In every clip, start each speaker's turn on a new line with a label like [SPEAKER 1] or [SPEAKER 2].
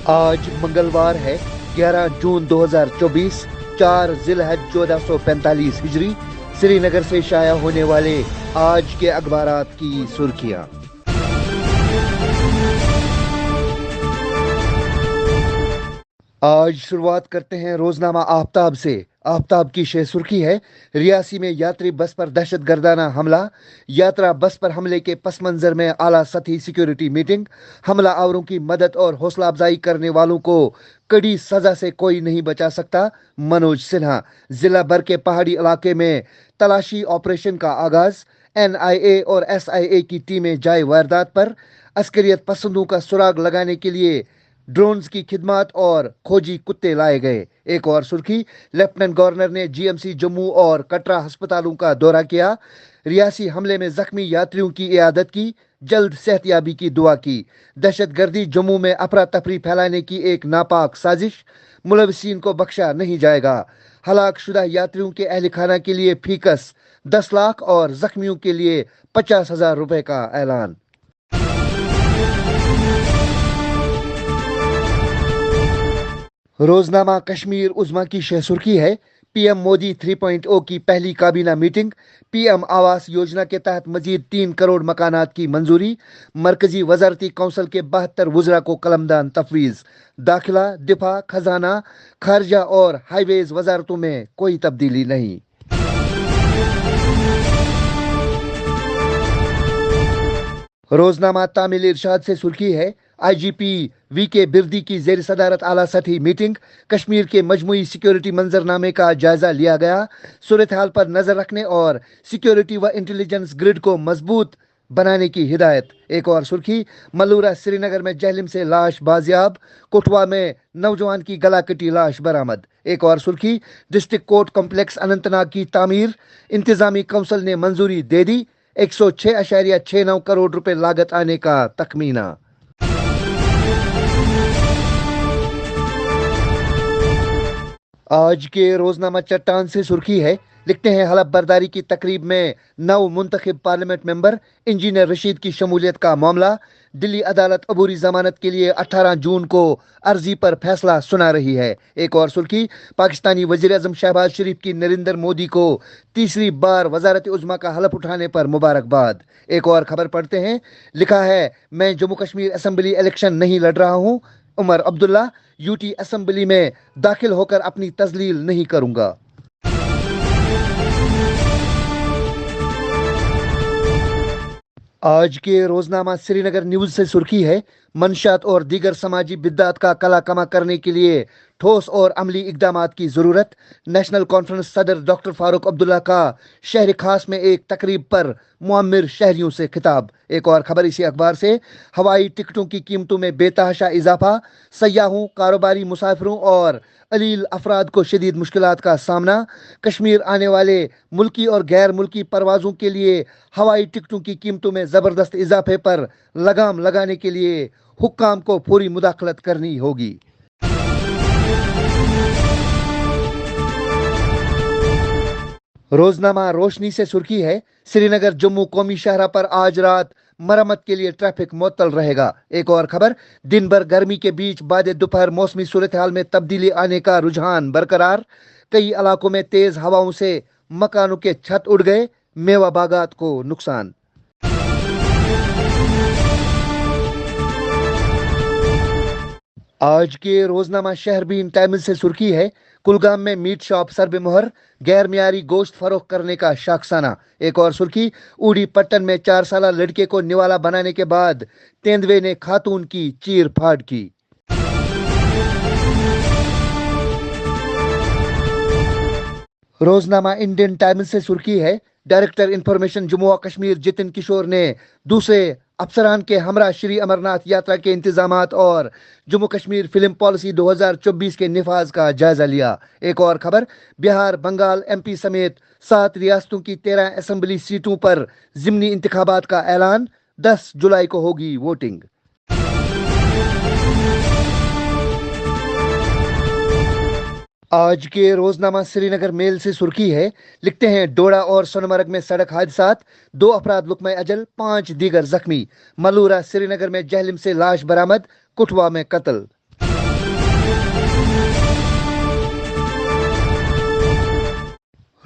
[SPEAKER 1] آج منگلوار ہے 11 جون 2024، 4 ذی الحج 1445 ہجری۔ سری نگر سے شائع ہونے والے آج کے اخبارات کی سرخیاں۔ آج شروعات کرتے ہیں روزنامہ آفتاب سے۔ آفتاب کی شہ سرخی ہے: ریاسی میں یاتری بس پر دہشت گردانہ حملہ۔ یاترا بس پر حملے کے پس منظر میں اعلیٰ سطحی سیکیورٹی میٹنگ۔ حملہ آوروں کی مدد اور حوصلہ افزائی کرنے والوں کو کڑی سزا سے کوئی نہیں بچا سکتا: منوج سنہا۔ ضلع بھر کے پہاڑی علاقے میں تلاشی آپریشن کا آغاز۔ NIA اور SIA کی ٹیمیں جائے واردات پر۔ عسکریت پسندوں کا سراغ لگانے کے لیے ڈرونز کی خدمات اور کھوجی کتے لائے گئے۔ ایک اور سرخی: لیفٹیننٹ گورنر نے GMC جموں اور کٹرا ہسپتالوں کا دورہ کیا۔ ریاسی حملے میں زخمی یاتریوں کی عیادت کی، جلد صحت یابی کی دعا کی۔ دہشت گردی جموں میں افراتفری پھیلانے کی ایک ناپاک سازش، ملوثین کو بخشا نہیں جائے گا۔ ہلاک شدہ یاتریوں کے اہل خانہ کے لیے فی کس 10 لاکھ اور زخمیوں کے لیے 50,000 روپے کا اعلان۔ روزنامہ کشمیر عظمیٰ کی شہ سرخی ہے: PM مودی 3.0 کی پہلی کابینہ میٹنگ۔ PM آواس یوجنا کے تحت مزید 3 کروڑ مکانات کی منظوری۔ مرکزی وزارتی کونسل کے 72 وزراء کو قلمدان تفویض۔ داخلہ، دفاع، خزانہ، خارجہ اور ہائی ویز وزارتوں میں کوئی تبدیلی نہیں۔ روزنامہ تامل ارشاد سے سرخی ہے: IGP VK بردی کی زیر صدارت اعلیٰ سطحی میٹنگ۔ کشمیر کے مجموعی سیکیورٹی منظر نامے کا جائزہ لیا گیا۔ صورتحال پر نظر رکھنے اور سیکیورٹی و انٹیلیجنس گرڈ کو مضبوط بنانے کی ہدایت۔ ایک اور سرخی: ملورہ سری نگر میں جہلم سے لاش بازیاب۔ کٹھوا میں نوجوان کی گلا کٹی لاش برآمد۔ ایک اور سرخی: district court complex Anant Nag کی تعمیر، انتظامی کونسل نے منظوری دے دی۔ 106.69 کروڑ روپے لاگت آنے کا تخمینہ۔ آج کے روزنامہ چٹان سے سرخی ہے: لکھتے ہیں حلف برداری کی تقریب میں نو منتخب پارلیمنٹ ممبر، انجینئر رشید کی شمولیت کا معاملہ۔ دلی عدالت عبوری ضمانت کے لیے 18 جون کو عرضی پر فیصلہ سنا رہی ہے۔ ایک اور سرخی: پاکستانی وزیر اعظم شہباز شریف کی نریندر مودی کو تیسری بار وزارت عظمیٰ کا حلف اٹھانے پر مبارکباد۔ ایک اور خبر پڑھتے ہیں، لکھا ہے: میں جموں کشمیر اسمبلی الیکشن نہیں لڑ رہا ہوں، عمر عبداللہ۔ UT اسمبلی میں داخل ہو کر اپنی تذلیل نہیں کروں گا۔ آج کے روزنامہ سری نگر نیوز سے سرخی ہے: منشیات اور دیگر سماجی بدعات کا کلا کما کرنے کے لیے ٹھوس اور عملی اقدامات کی ضرورت۔ نیشنل کانفرنس صدر ڈاکٹر فاروق عبداللہ کا شہر خاص میں ایک تقریب پر معمر شہریوں سے خطاب۔ ایک اور خبر اسی اخبار سے: ہوائی ٹکٹوں کی قیمتوں میں بے تحاشا اضافہ، سیاحوں، کاروباری مسافروں اور علیل افراد کو شدید مشکلات کا سامنا۔ کشمیر آنے والے ملکی اور غیر ملکی پروازوں کے لیے ہوائی ٹکٹوں کی قیمتوں میں زبردست اضافے پر لگام لگانے کے لیے حکام کو فوری مداخلت کرنی ہوگی۔ روزنامہ روشنی سے سرخی ہے: سری نگر جموں قومی شاہراہ پر آج رات مرمت کے لیے ٹریفک معطل رہے گا۔ ایک اور خبر: دن بھر گرمی کے بیچ بعد دوپہر موسمی صورتحال میں تبدیلی آنے کا رجحان برقرار۔ کئی علاقوں میں تیز ہواؤں سے مکانوں کے چھت اڑ گئے، میوہ باغات کو نقصان۔ آج کے روزنامہ شہربین ٹائمز سے سرخی ہے: کلگام میں میٹ شاپ سرب مہر، غیر معیاری گوشت فروخت کرنے کا شاخسانہ۔ ایک اور سرخی: اوڑی پٹن میں 4 سالہ لڑکے کو نوالا بنانے کے بعد تیندوے نے خاتون کی چیر پھاڑ کی۔ روزنامہ انڈین ٹائمز سے سرخی ہے: ڈائریکٹر انفارمیشن جموں و کشمیر جتن کشور نے دوسرے افسران کے ہمراہ شری امرناتھ یاترا کے انتظامات اور جموں کشمیر فلم پالیسی 2024 کے نفاذ کا جائزہ لیا۔ ایک اور خبر: بہار، بنگال، MP سمیت 7 ریاستوں کی 13 اسمبلی سیٹوں پر ضمنی انتخابات کا اعلان، 10 جولائی کو ہوگی ووٹنگ۔ آج کے روزنامہ سری نگر میل سے سرخی ہے: لکھتے ہیں ڈوڈا اور سونمرگ میں سڑک حادثات، 2 افراد لقمہ اجل، 5 دیگر زخمی۔ ملورہ سری نگر میں جہلم سے لاش برآمد، کٹھوا میں قتل۔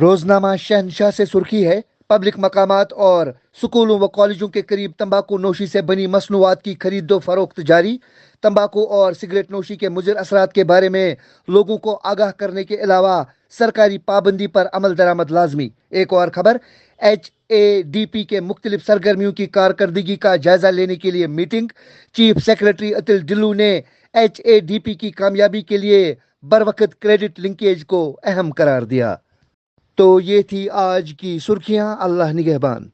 [SPEAKER 1] روزنامہ شہنشاہ سے سرخی ہے، پبلک مقامات اور سکولوں و کالجوں کے قریب تمباکو نوشی سے بنی مصنوعات کی خرید و فروخت جاری۔ تمباکو اور سگریٹ نوشی کے مضر اثرات کے بارے میں لوگوں کو آگاہ کرنے کے علاوہ سرکاری پابندی پر عمل درآمد لازمی۔ ایک اور خبر، ایچ اے ڈی پی کے مختلف سرگرمیوں کی کارکردگی کا جائزہ لینے کے لیے میٹنگ۔ چیف سیکرٹری اتل ڈلو نے ایچ اے ڈی پی کی کامیابی کے لیے بروقت کریڈٹ لنکیج کو اہم قرار دیا۔ تو یہ تھی آج کی سرخیاں۔ اللہ نگہبان۔